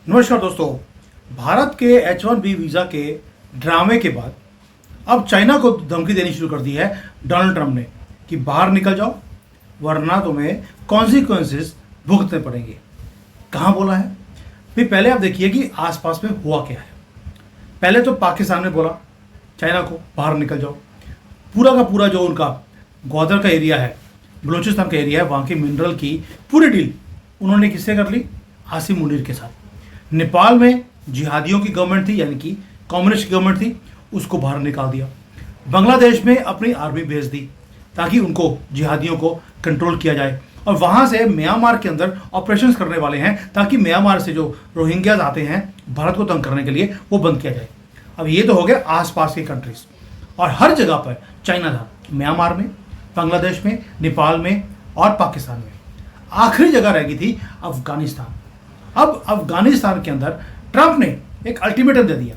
नमस्कार दोस्तों। भारत के H1B वीज़ा के ड्रामे के बाद अब चाइना को धमकी देनी शुरू कर दी है डोनाल्ड ट्रंप ने कि बाहर निकल जाओ वरना तुम्हें कॉन्सिक्वेंसेस भुगतने पड़ेंगे। कहाँ बोला है फिर? पहले आप देखिए कि आसपास में हुआ क्या है। पहले तो पाकिस्तान ने बोला चाइना को बाहर निकल जाओ। पूरा का पूरा जो उनका ग्वादर का एरिया है, बलूचिस्तान का एरिया है, वहाँ की मिनरल की पूरी डील उन्होंने किससे कर ली? आसिम मुनीर के साथ। नेपाल में जिहादियों की गवर्नमेंट थी, यानी कि कम्युनिस्ट की गवर्नमेंट थी, उसको बाहर निकाल दिया। बांग्लादेश में अपनी आर्मी भेज दी ताकि उनको जिहादियों को कंट्रोल किया जाए, और वहाँ से म्यांमार के अंदर ऑपरेशंस करने वाले हैं ताकि म्यांमार से जो रोहिंग्याज आते हैं भारत को तंग करने के लिए वो बंद किया जाए। अब ये तो हो गया आसपास की कंट्रीज, और हर जगह पर चाइना था, म्यांमार में, बांग्लादेश में, नेपाल में और पाकिस्तान में। आखिरी जगह रह गई थी अफगानिस्तान। अब अफगानिस्तान के अंदर ट्रंप ने एक अल्टीमेटम दे दिया,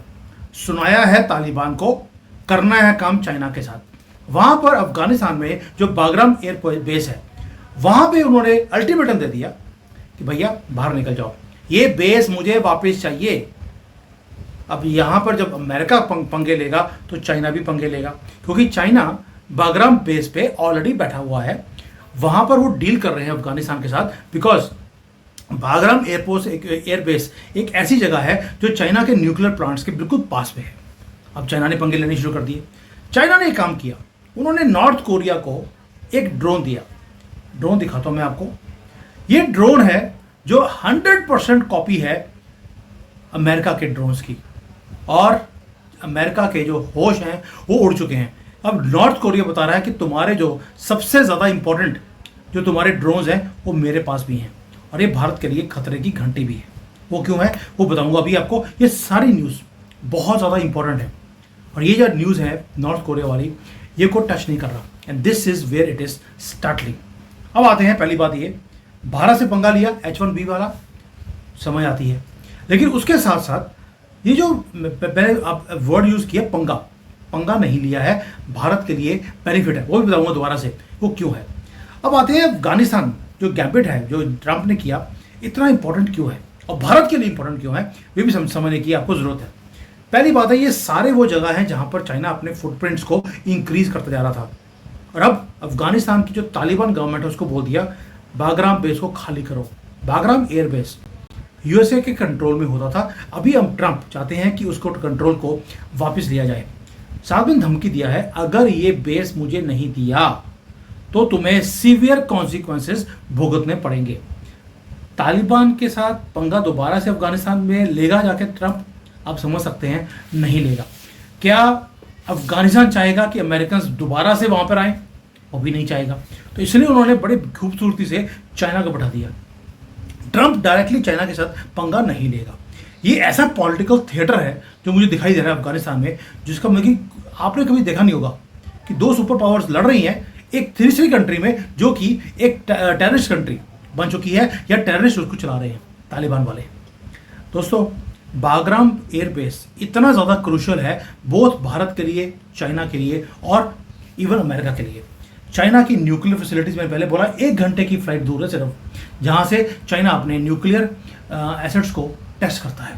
सुनाया है तालिबान को, करना है काम चाइना के साथ। वहां पर अफगानिस्तान में जो बागराम एयर बेस है वहां पे उन्होंने अल्टीमेटम दे दिया कि भैया बाहर निकल जाओ, ये बेस मुझे वापस चाहिए। अब यहां पर जब अमेरिका पंगे लेगा तो चाइना भी पंगे लेगा, क्योंकि चाइना बागराम बेस पे ऑलरेडी बैठा हुआ है। वहां पर वो डील कर रहे हैं अफगानिस्तान के साथ, बिकॉज बागराम एयरबेस एक ऐसी जगह है जो चाइना के न्यूक्लियर प्लांट्स के बिल्कुल पास में है। अब चाइना ने पंगे लेने शुरू कर दिए। चाइना ने एक काम किया, उन्होंने नॉर्थ कोरिया को एक ड्रोन दिया। ड्रोन दिखाता हूं मैं आपको। ये ड्रोन है जो 100% कॉपी है अमेरिका के ड्रोन्स की, और अमेरिका के जो होश हैं वो उड़ चुके हैं। अब नॉर्थ कोरिया बता रहा है कि तुम्हारे जो सबसे ज़्यादा इंपॉर्टेंट जो तुम्हारे ड्रोन्स हैं वो मेरे पास भी हैं, और ये भारत के लिए खतरे की घंटी भी है। वो क्यों है वो बताऊंगा अभी आपको। ये सारी न्यूज़ बहुत ज़्यादा इंपॉर्टेंट है, और ये जो न्यूज़ है नॉर्थ कोरिया वाली, ये को टच नहीं कर रहा, and this is where it is startling. अब आते हैं, पहली बात ये, भारत से पंगा लिया, H1B वाला समझ आती है, लेकिन उसके साथ साथ ये जो मैंने आप वर्ड यूज़ किया पंगा, पंगा नहीं लिया है, भारत के लिए बेनिफिट है, वो भी बताऊंगा दोबारा से वो क्यों है। अब आते हैं अफगानिस्तान, जो गैम्बिट है जो ट्रंप ने किया, इतना इंपॉर्टेंट क्यों है और भारत के लिए इंपॉर्टेंट क्यों है, वे भी समझने की आपको जरूरत है। पहली बात है, ये सारे वो जगह हैं जहां पर चाइना अपने फुटप्रिंट्स को इंक्रीज करता जा रहा था, और अब अफगानिस्तान की जो तालिबान गवर्नमेंट है उसको बोल दिया बागराम बेस को खाली करो। बागराम एयरबेस यूएसए के कंट्रोल में होता था, अभी हम ट्रंप चाहते हैं कि उसको कंट्रोल को वापस लिया जाए। साथ में धमकी दिया है, अगर ये बेस मुझे नहीं दिया तो तुम्हें सीवियर कॉन्सिक्वेंसेस भुगतने पड़ेंगे। तालिबान के साथ पंगा दोबारा से अफगानिस्तान में लेगा जाके ट्रंप? आप समझ सकते हैं नहीं लेगा। क्या अफगानिस्तान चाहेगा कि अमेरिकन दोबारा से वहां पर आए? वो भी नहीं चाहेगा। तो इसलिए उन्होंने बड़ी खूबसूरती से चाइना को बैठा दिया। ट्रंप डायरेक्टली चाइना के साथ पंगा नहीं लेगा। ये ऐसा पॉलिटिकल थिएटर है जो मुझे दिखाई दे रहा है अफगानिस्तान में, जिसका मतलब आपने कभी देखा नहीं होगा कि दो सुपर पावर्स लड़ रही हैं एक तीसरी कंट्री में, जो कि एक टेररिस्ट कंट्री बन चुकी है, या टेररिस्ट उसको चला रहे हैं तालिबान वाले। दोस्तों, बागराम एयरबेस इतना ज़्यादा क्रूशियल है बोथ भारत के लिए, चाइना के लिए और इवन अमेरिका के लिए। चाइना की न्यूक्लियर फैसिलिटीज़, मैंने पहले बोला 1 घंटे की फ्लाइट दूर है सिर्फ, जहाँ से चाइना अपने न्यूक्लियर एसेट्स को टेस्ट करता है।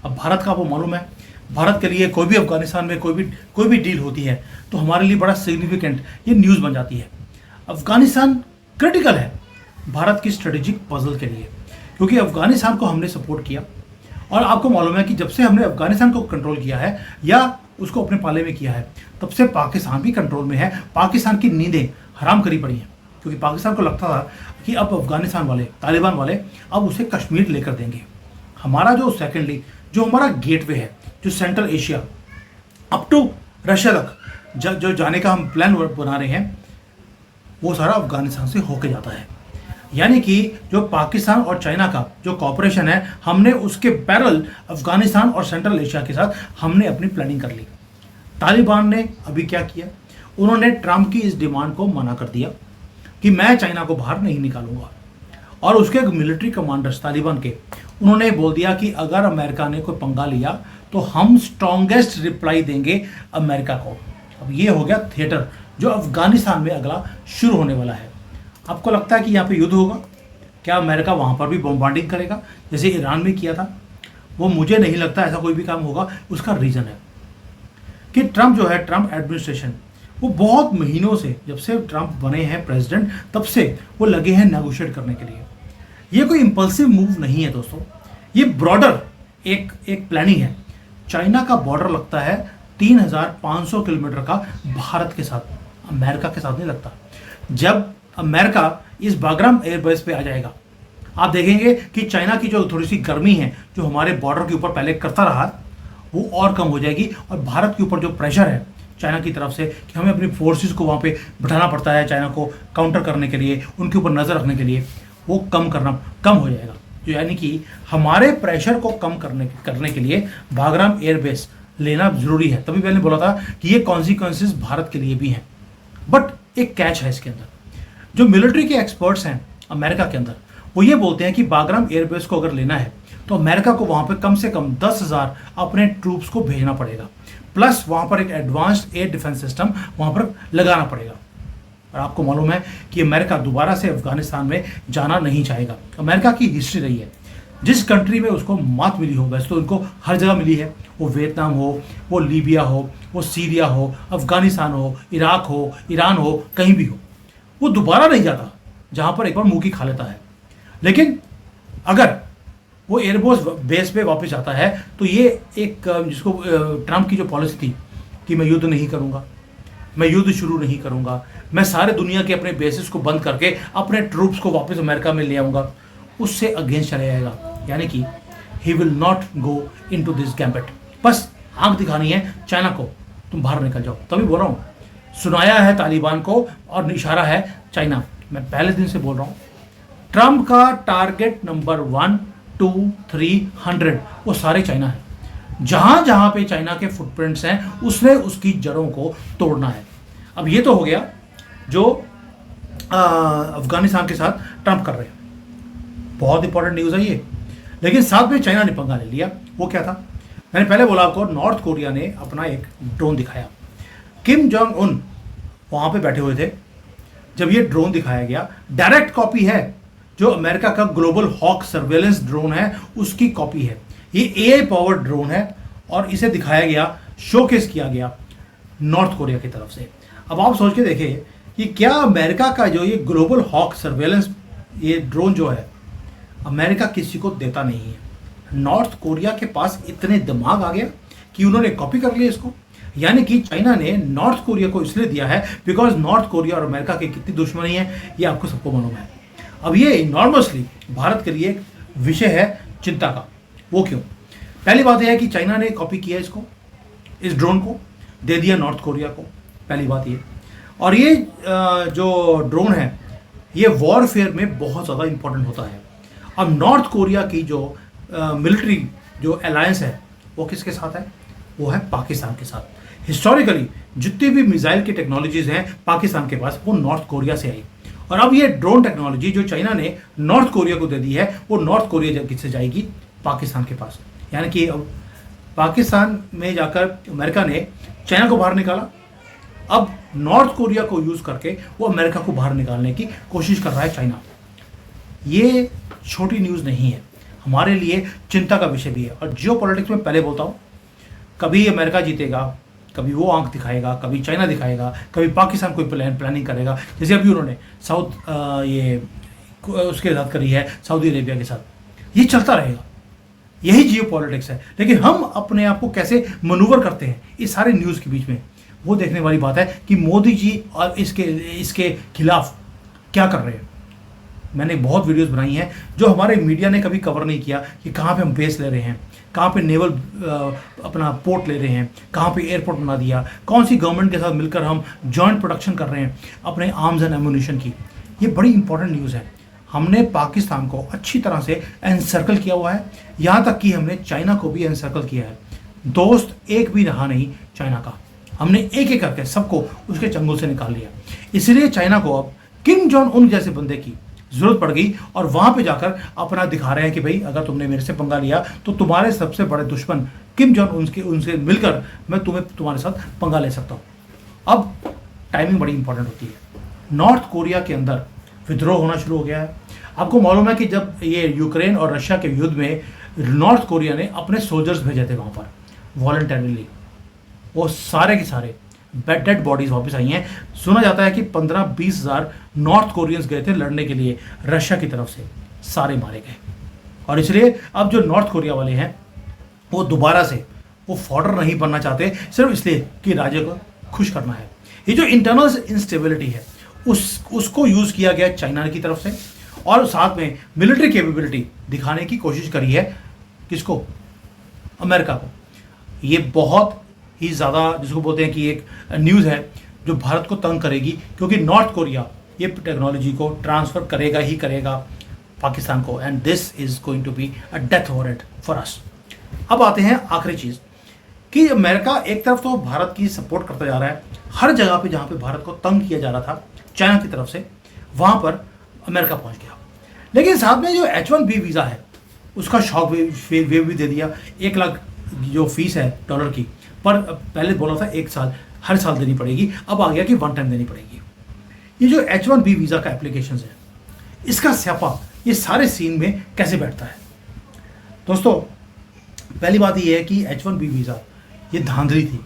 अब भारत का आपको मालूम है, भारत के लिए कोई भी अफगानिस्तान में कोई भी डील होती है तो हमारे लिए बड़ा सिग्निफिकेंट ये न्यूज़ बन जाती है। अफगानिस्तान क्रिटिकल है भारत की स्ट्रेटेजिक पजल के लिए, क्योंकि अफगानिस्तान को हमने सपोर्ट किया, और आपको मालूम है कि जब से हमने अफगानिस्तान को कंट्रोल किया है या उसको अपने पाले में किया है, तब से पाकिस्तान भी कंट्रोल में है। पाकिस्तान की नींदें हराम करी पड़ी हैं, क्योंकि पाकिस्तान को लगता था कि अब अफगानिस्तान वाले, तालिबान वाले अब उसे कश्मीर लेकर देंगे। हमारा जो सेकेंडली जो हमारा गेटवे है, जो Central Asia up to Russia तक जो जाने का हम प्लान बना रहे हैं, वो सारा अफगानिस्तान से होके जाता है। यानी कि जो पाकिस्तान और चाइना का जो कॉपरेशन है, हमने उसके पैरेलल अफगानिस्तान और सेंट्रल एशिया के साथ हमने अपनी प्लानिंग कर ली। तालिबान ने अभी क्या किया, उन्होंने ट्रंप की इस डिमांड को मना कर दिया कि मैं चाइना को बाहर नहीं निकालूंगा, और उसके मिलिट्री कमांडर्स तालिबान के, उन्होंने बोल दिया कि अगर अमेरिका ने कोई पंगा लिया तो हम स्ट्रॉन्गेस्ट रिप्लाई देंगे अमेरिका को। अब ये हो गया थिएटर जो अफगानिस्तान में अगला शुरू होने वाला है। आपको लगता है कि यहाँ पे युद्ध होगा? क्या अमेरिका वहाँ पर भी बॉम्बार्डिंग करेगा जैसे ईरान में किया था? वो मुझे नहीं लगता ऐसा कोई भी काम होगा। उसका रीज़न है कि ट्रंप जो है, ट्रंप एडमिनिस्ट्रेशन, वो बहुत महीनों से, जब से ट्रंप बने हैं प्रेसिडेंट, तब से वो लगे हैं नेगोशिएट करने के लिए। ये कोई इंपल्सिव मूव नहीं है दोस्तों, ये ब्रॉडर एक प्लानिंग है। चाइना का बॉर्डर लगता है 3,500 किलोमीटर का भारत के साथ, अमेरिका के साथ नहीं लगता। जब अमेरिका इस बाग्राम एयरबेस पे आ जाएगा, आप देखेंगे कि चाइना की जो थोड़ी सी गर्मी है जो हमारे बॉर्डर के ऊपर पहले करता रहा, वो और कम हो जाएगी। और भारत के ऊपर जो प्रेशर है चाइना की तरफ से कि हमें अपनी फोर्सेस को वहाँ पे बिठाना पड़ता है चाइना को काउंटर करने के लिए, उनके ऊपर नज़र रखने के लिए, वो कम हो जाएगा। जो यानी कि हमारे प्रेशर को कम करने के लिए बाग्राम एयरबेस लेना ज़रूरी है। तभी मैंने बोला था कि ये कॉन्सिक्वेंसेस भारत के लिए भी हैं। बट एक कैच है इसके अंदर। जो मिलिट्री के एक्सपर्ट्स हैं अमेरिका के अंदर, वो ये बोलते हैं कि बाग्राम एयरबेस को अगर लेना है तो अमेरिका को वहाँ पे कम से कम 10,000 अपने ट्रूप्स को भेजना पड़ेगा, प्लस वहाँ पर एक एडवांस्ड एयर डिफेंस सिस्टम वहाँ पर लगाना पड़ेगा। और आपको मालूम है कि अमेरिका दोबारा से अफगानिस्तान में जाना नहीं चाहेगा। अमेरिका की हिस्ट्री रही है, जिस कंट्री में उसको मात मिली हो, वैसे तो उनको हर जगह मिली है, वो वियतनाम हो, वो लीबिया हो, वो सीरिया हो, अफगानिस्तान हो, इराक हो, ईरान हो, कहीं भी हो, वो दोबारा नहीं जाता जहाँ पर एक बार मुँह की खा लेता है। लेकिन अगर वो एयरबोस बेस पे वापस आता है तो ये एक जिसको ट्रंप की जो पॉलिसी थी कि मैं युद्ध नहीं करूँगा, मैं युद्ध शुरू नहीं करूँगा, मैं सारे दुनिया के अपने बेसिस को बंद करके अपने ट्रूप्स को वापस अमेरिका में ले आऊँगा, उससे अगेंस्ट चला जाएगा। यानी कि he will not go into this gambit. बस आंख दिखानी है चाइना को, तुम बाहर निकल जाओ। तभी बोल रहा हूँ, सुनाया है तालिबान को और इशारा है चाइना। मैं पहले दिन से बोल रहा हूँ, ट्रंप का टारगेट नंबर 1, 2, 300 वो सारे चाइना है। जहां जहां पे चाइना के फुटप्रिंट्स हैं उसने उसकी जड़ों को तोड़ना है। अब ये तो हो गया जो अफगानिस्तान के साथ ट्रंप कर रहे हैं, बहुत इंपॉर्टेंट न्यूज़ है ये। लेकिन साथ में चाइना ने पंगा ले लिया। वो क्या था, मैंने पहले बोला आपको, नॉर्थ कोरिया ने अपना एक ड्रोन दिखाया। किम जोंग उन वहाँ पे बैठे हुए थे जब ये ड्रोन दिखाया गया। डायरेक्ट कॉपी है जो अमेरिका का ग्लोबल हॉक सर्वेलेंस ड्रोन है, उसकी कॉपी है। ये एआई पावर्ड ड्रोन है और इसे दिखाया गया, शोकेस किया गया नॉर्थ कोरिया की तरफ से। अब आप सोच के देखें कि क्या अमेरिका का जो ये ग्लोबल हॉक सर्वेलेंस ये ड्रोन जो है, अमेरिका किसी को देता नहीं है। नॉर्थ कोरिया के पास इतने दिमाग आ गया कि उन्होंने कॉपी कर लिया इसको। यानी कि चाइना ने नॉर्थ कोरिया को इसलिए दिया है बिकॉज नॉर्थ कोरिया और अमेरिका की कितनी दुश्मनी है ये आपको सबको मालूम है। अब ये इनॉर्मसली भारत के लिए एक विषय है चिंता का। वो क्यों? पहली बात यह है कि चाइना ने कॉपी किया इसको, इस ड्रोन को दे दिया नॉर्थ कोरिया को, पहली बात ये। और ये जो ड्रोन है ये वॉरफेयर में बहुत ज़्यादा इंपॉर्टेंट होता है। अब नॉर्थ कोरिया की जो मिलिट्री जो अलायंस है वो किसके साथ है? वो है पाकिस्तान के साथ। हिस्टोरिकली जितनी भी मिसाइल की टेक्नोलॉजीज हैं पाकिस्तान के पास, वो नॉर्थ कोरिया से आई। और अब ये ड्रोन टेक्नोलॉजी जो चाइना ने नॉर्थ कोरिया को दे दी है, वो नॉर्थ कोरिया से जाएगी पाकिस्तान के पास। यानी कि अब पाकिस्तान में जाकर अमेरिका ने चाइना को बाहर निकाला, अब नॉर्थ कोरिया को यूज़ करके वो अमेरिका को बाहर निकालने की कोशिश कर रहा है चाइना। ये छोटी न्यूज़ नहीं है, हमारे लिए चिंता का विषय भी है। और जियो पॉलिटिक्स में पहले बोलता हूँ, कभी अमेरिका जीतेगा, कभी वो आंख दिखाएगा, कभी चाइना दिखाएगा, कभी पाकिस्तान कोई प्लानिंग करेगा, जैसे अभी उन्होंने ये उसके साथ करी है सऊदी अरेबिया के साथ। ये चलता रहेगा, यही जियो पॉलिटिक्स है। लेकिन हम अपने आप को कैसे मनूवर करते हैं इस सारे न्यूज़ के बीच में, वो देखने वाली बात है कि मोदी जी और इसके खिलाफ क्या कर रहे हैं। मैंने बहुत वीडियोस बनाई हैं जो हमारे मीडिया ने कभी कवर नहीं किया कि कहाँ पे हम बेस ले रहे हैं, कहाँ पे नेवल अपना पोर्ट ले रहे हैं, कहाँ पे एयरपोर्ट बना दिया, कौन सी गवर्नमेंट के साथ मिलकर हम जॉइंट प्रोडक्शन कर रहे हैं अपने आर्म्स एंड एम्यूनिशन की। ये बड़ी इंपॉर्टेंट न्यूज़ है। हमने पाकिस्तान को अच्छी तरह से एनसर्कल किया हुआ है, यहाँ तक कि हमने चाइना को भी एनसर्कल किया है। दोस्त एक भी रहा नहीं चाइना का, हमने एक एक करके सबको उसके चंगुल से निकाल लिया। इसलिए चाइना को अब किम जोंग उन जैसे बंदे की जरूरत पड़ गई और वहां पे जाकर अपना दिखा रहे हैं कि भाई अगर तुमने मेरे से पंगा लिया तो तुम्हारे सबसे बड़े दुश्मन किम जोंग उनसे मिलकर मैं तुम्हारे साथ पंगा ले सकता हूं। अब टाइमिंग बड़ी इंपॉर्टेंट होती है। नॉर्थ कोरिया के अंदर विद्रोह होना शुरू हो गया है। आपको मालूम है कि जब ये यूक्रेन और रशिया के युद्ध में नॉर्थ कोरिया ने अपने सोल्जर्स भेजे थे वहाँ पर वॉलंटरीली, वो सारे के सारे डेड बॉडीज वापस आई हैं। सुना जाता है कि 15-20 हज़ार नॉर्थ कोरियंस गए थे लड़ने के लिए रशिया की तरफ से, सारे मारे गए। और इसलिए अब जो नॉर्थ कोरिया वाले हैं वो दोबारा से वो फॉर्डर नहीं बनना चाहते, सिर्फ इसलिए कि राज्य को खुश करना है। ये जो इंटरनल इंस्टेबिलिटी है उसको यूज़ किया गया चाइना की तरफ से, और साथ में मिलिट्री कैपेबिलिटी दिखाने की कोशिश करी है किसको, अमेरिका को। ये बहुत ही ज़्यादा जिसको बोलते हैं कि एक न्यूज़ है जो भारत को तंग करेगी, क्योंकि नॉर्थ कोरिया ये टेक्नोलॉजी को ट्रांसफ़र करेगा ही करेगा पाकिस्तान को, and this is going to be a death warrant for us. अब आते हैं आखिरी चीज़ कि अमेरिका एक तरफ तो भारत की सपोर्ट करता जा रहा है, हर जगह पे जहाँ पे भारत को तंग किया जा रहा था चाइना की तरफ से, वहाँ पर अमेरिका पहुँच गया। लेकिन साथ में जो H1B वीज़ा है उसका शॉक वेव भी दे दिया। 1 लाख जो फीस है डॉलर की, पर पहले बोला था 1 साल, हर साल देनी पड़ेगी, अब आ गया कि 1 टाइम देनी पड़ेगी। ये जो H1B वीज़ा का एप्लीकेशन है, इसका स्यापा ये सारे सीन में कैसे बैठता है। दोस्तों, पहली बात ये है कि H1B वीज़ा ये धांधली थी,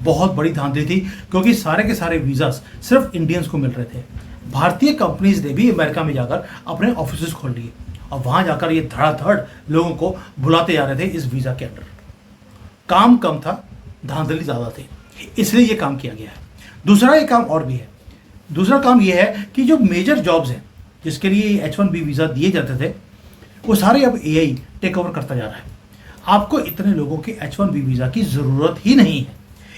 बहुत बड़ी धांधली थी, क्योंकि सारे के सारे वीज़ास सिर्फ इंडियंस को मिल रहे थे। भारतीय कंपनीज ने भी अमेरिका में जाकर अपने ऑफिस खोल लिए और वहाँ जाकर ये धड़ाधड़ लोगों को बुलाते जा रहे थे इस वीज़ा के अंडर। काम कम था, धांधली ज़्यादा थी, इसलिए ये काम किया गया है। दूसरा ये काम और भी है। दूसरा काम ये है कि जो मेजर जॉब्स हैं जिसके लिए H1B वीज़ा दिए जाते थे, वो सारे अब AI टेक ओवर करता जा रहा है। आपको इतने लोगों के H1B वीज़ा की ज़रूरत ही नहीं है,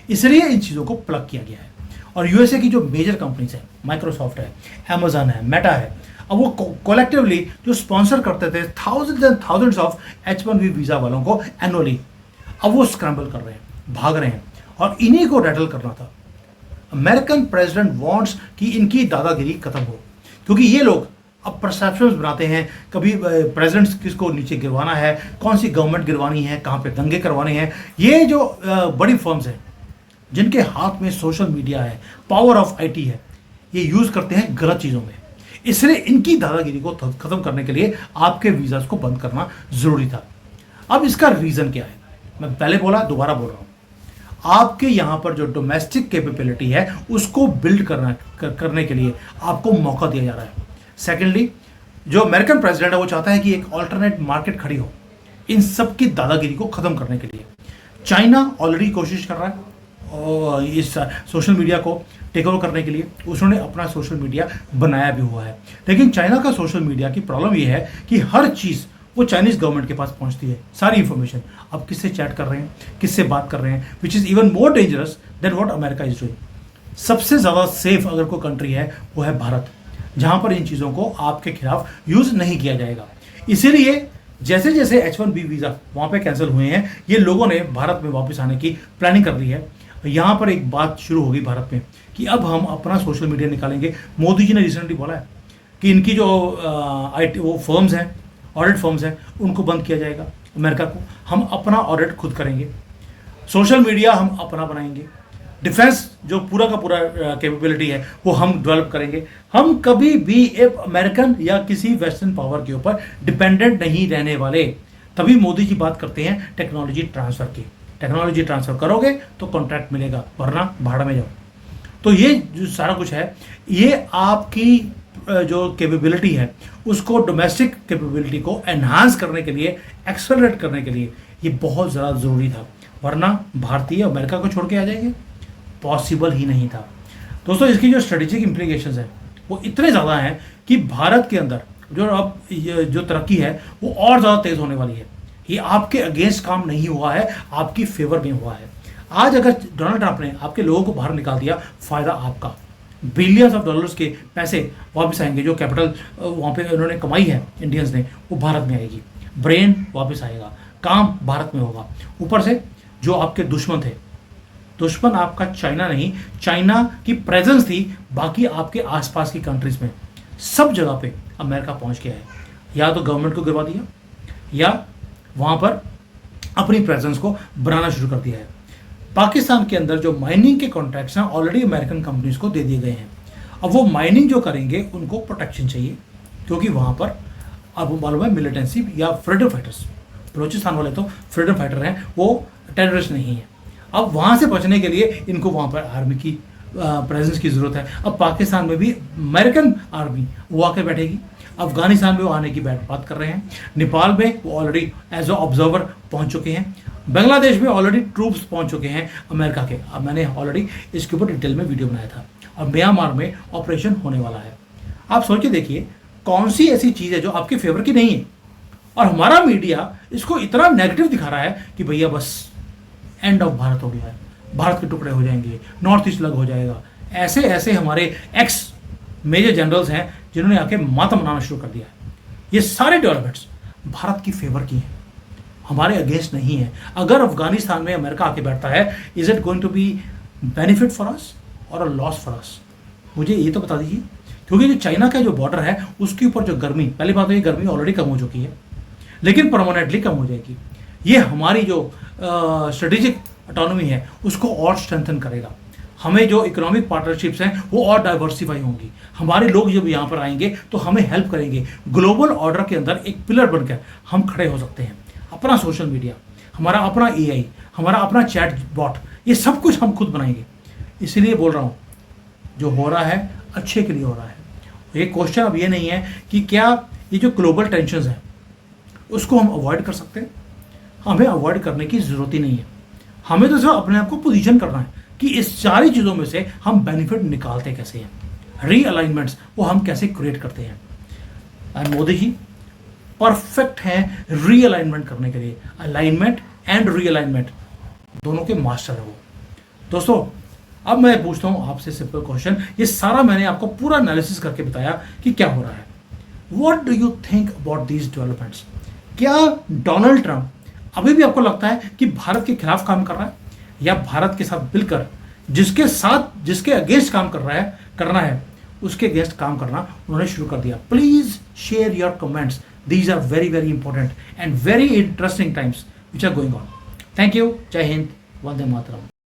इसलिए इन चीज़ों को प्लग किया गया है। और USA की जो मेजर कंपनीज हैं, माइक्रोसॉफ्ट है, अमेजन है, मेटा है, अब वो कोलेक्टिवली जो स्पॉन्सर करते थे thousands and thousands of H1B visa वालों को एनुअली, अब वो स्क्रैम्बल कर रहे हैं, भाग रहे हैं, और इन्हीं को रैटल करना था। अमेरिकन प्रेसिडेंट वांट्स कि इनकी दादागिरी खत्म हो, क्योंकि ये लोग अब परसेप्शंस बनाते हैं, कभी प्रेसिडेंट्स किसको नीचे गिरवाना है, कौन सी गवर्नमेंट गिरवानी है, कहाँ पे दंगे करवाने हैं। ये जो बड़ी फर्म्स हैं जिनके हाथ में सोशल मीडिया है, पावर ऑफ IT है, ये यूज़ करते हैं गलत चीज़ों में। इसलिए इनकी दादागिरी को ख़त्म करने के लिए आपके वीज़ास को बंद करना ज़रूरी था। अब इसका रीज़न क्या है, मैं पहले बोला, दोबारा बोल रहा हूँ। आपके यहाँ पर जो डोमेस्टिक कैपेबिलिटी है उसको बिल्ड करने के लिए आपको मौका दिया जा रहा है। सेकेंडली, जो अमेरिकन प्रेसिडेंट है वो चाहता है कि एक ऑल्टरनेट मार्केट खड़ी हो इन सब की दादागिरी को ख़त्म करने के लिए। चाइना ऑलरेडी कोशिश कर रहा है और इस सोशल मीडिया को टेक ओवर करने के लिए, उसने अपना सोशल मीडिया बनाया भी हुआ है। लेकिन चाइना का सोशल मीडिया की प्रॉब्लम ये है कि हर चीज़ वो चाइनीज़ गवर्नमेंट के पास पहुंचती है, सारी इंफॉर्मेशन। अब किससे चैट कर रहे हैं, किससे बात कर रहे हैं, which is even more dangerous than what America is doing. सबसे ज़्यादा सेफ अगर कोई कंट्री है वो है भारत, जहाँ पर इन चीज़ों को आपके खिलाफ यूज़ नहीं किया जाएगा। इसीलिए जैसे जैसे H1B वीज़ा वहाँ पे कैंसिल हुए हैं, ये लोगों ने भारत में वापस आने की प्लानिंग कर ली है। यहाँ पर एक बात शुरू होगी भारत में कि अब हम अपना सोशल मीडिया निकालेंगे। मोदी जी ने रिसेंटली बोला है कि इनकी जो IT वो फर्म्स हैं, ऑडिट फर्म्स हैं, उनको बंद किया जाएगा। अमेरिका को हम अपना ऑडिट खुद करेंगे, सोशल मीडिया हम अपना बनाएंगे, डिफेंस जो पूरा का पूरा कैपेबिलिटी है वो हम डेवलप करेंगे। हम कभी भी एक अमेरिकन या किसी वेस्टर्न पावर के ऊपर डिपेंडेंट नहीं रहने वाले। तभी मोदी जी बात करते हैं टेक्नोलॉजी ट्रांसफ़र की। टेक्नोलॉजी ट्रांसफ़र करोगे तो कॉन्ट्रैक्ट मिलेगा, वरना भाड़ में जाओ। तो ये जो सारा कुछ है, ये आपकी जो कैपेबिलिटी है उसको, डोमेस्टिक कैपेबिलिटी को एनहांस करने के लिए, एक्सेलरेट करने के लिए ये बहुत ज़्यादा ज़रूरी था, वरना भारतीय अमेरिका को छोड़ के आ जाएंगे, पॉसिबल ही नहीं था। दोस्तों, इसकी जो स्ट्रेटेजिक इम्प्लीकेशंस हैं वो इतने ज़्यादा हैं कि भारत के अंदर जो अब जो तरक्की है वो और ज़्यादा तेज़ होने वाली है। ये आपके अगेंस्ट काम नहीं हुआ है, आपकी फेवर में हुआ है। आज अगर डोनाल्ड ट्रंप ने आपके लोगों को बाहर निकाल दिया, फ़ायदा आपका। बिलियंस ऑफ डॉलर्स के पैसे वापस आएंगे, जो कैपिटल वहाँ पे उन्होंने कमाई है इंडियंस ने, वो भारत में आएगी। ब्रेन वापस आएगा, काम भारत में होगा। ऊपर से जो आपके दुश्मन थे, दुश्मन आपका चाइना नहीं, चाइना की प्रेजेंस थी बाकी आपके आसपास की कंट्रीज़ में, सब जगह पे अमेरिका पहुँच गया है। या तो गवर्नमेंट को गिरवा दिया या वहाँ पर अपनी प्रेजेंस को बनाना शुरू कर दिया है। पाकिस्तान के अंदर जो माइनिंग के कॉन्ट्रैक्ट्स हैं ऑलरेडी अमेरिकन कंपनीज को दे दिए गए हैं। अब वो माइनिंग जो करेंगे उनको प्रोटेक्शन चाहिए, क्योंकि वहाँ पर अब मालूम है मिलिटेंसी या फ्रीडम फाइटर्स बलूचिस्तान वाले तो फ्रीडम फाइटर हैं, वो टेररिस्ट नहीं है। अब वहाँ से बचने के लिए इनको वहाँ पर आर्मी की प्रेजेंस की ज़रूरत है। अब पाकिस्तान में भी अमेरिकन आर्मी वो आके बैठेगी, अफगानिस्तान में वो आने की बात कर रहे हैं, नेपाल में वो ऑलरेडी एज अ ऑब्जर्वर पहुंच चुके हैं, बांग्लादेश में ऑलरेडी ट्रूप्स पहुंच चुके हैं अमेरिका के। अब मैंने ऑलरेडी इसके ऊपर डिटेल में वीडियो बनाया था। और म्यांमार में ऑपरेशन होने वाला है। आप सोच के देखिए कौन सी ऐसी चीज़ है जो आपके फेवर की नहीं है, और हमारा मीडिया इसको इतना नेगेटिव दिखा रहा है कि भैया बस एंड ऑफ भारत हो गया है, भारत के टुकड़े हो जाएंगे, नॉर्थ ईस्ट अलग हो जाएगा। ऐसे ऐसे हमारे एक्स मेजर जनरल्स हैं जिन्होंने आके मातम मनाना शुरू कर दिया है। ये सारे डेवलपमेंट्स भारत की फेवर की हैं, हमारे अगेंस्ट नहीं है। अगर अफगानिस्तान में अमेरिका आके बैठता है, is it going to be benefit for us और अ लॉस फॉर अस? मुझे ये तो बता दीजिए, क्योंकि जो चाइना का जो बॉर्डर है उसके ऊपर जो गर्मी, पहली बात तो ये गर्मी ऑलरेडी कम हो चुकी है, लेकिन परमानेंटली कम हो जाएगी। ये हमारी जो स्ट्रेटेजिक ऑटोनॉमी है उसको और स्ट्रेंथन करेगा। हमें जो इकोनॉमिक पार्टनरशिप्स हैं वो और डाइवर्सिफाई होंगी। हमारे लोग जब यहाँ पर आएंगे तो हमें हेल्प करेंगे। ग्लोबल ऑर्डर के अंदर एक पिलर बनकर हम खड़े हो सकते हैं। अपना सोशल मीडिया, हमारा अपना AI, हमारा अपना चैट बॉट, ये सब कुछ हम खुद बनाएंगे। इसीलिए बोल रहा हूँ जो हो रहा है अच्छे के लिए हो रहा है। ये क्वेश्चन अब ये नहीं है कि क्या ये जो ग्लोबल टेंशन्स हैं उसको हम अवॉइड कर सकते हैं। हमें अवॉइड करने की ज़रूरत ही नहीं है। हमें तो सिर्फ अपने आप को पोजीशन करना है कि इस सारी चीज़ों में से हम बेनिफिट निकालते कैसे हैं, रीअलाइनमेंट्स वो हम कैसे क्रिएट करते हैं। एंड मोदी जी परफेक्ट हैं रीअलाइनमेंट करने के लिए। अलाइनमेंट एंड रीअलाइनमेंट दोनों के मास्टर है वो। दोस्तों अब मैं पूछता हूँ आपसे सिंपल क्वेश्चन, ये सारा मैंने आपको पूरा एनालिसिस करके बताया कि क्या हो रहा है। What do you think about these developments? क्या डोनाल्ड ट्रंप अभी भी आपको लगता है कि भारत के खिलाफ काम कर रहा है, या भारत के साथ मिलकर जिसके अगेंस्ट काम करना है उसके अगेंस्ट काम करना उन्होंने शुरू कर दिया? Please share your comments. These are very very important and very interesting times which are going on. Thank you. जय हिंद, वंदे मातरम।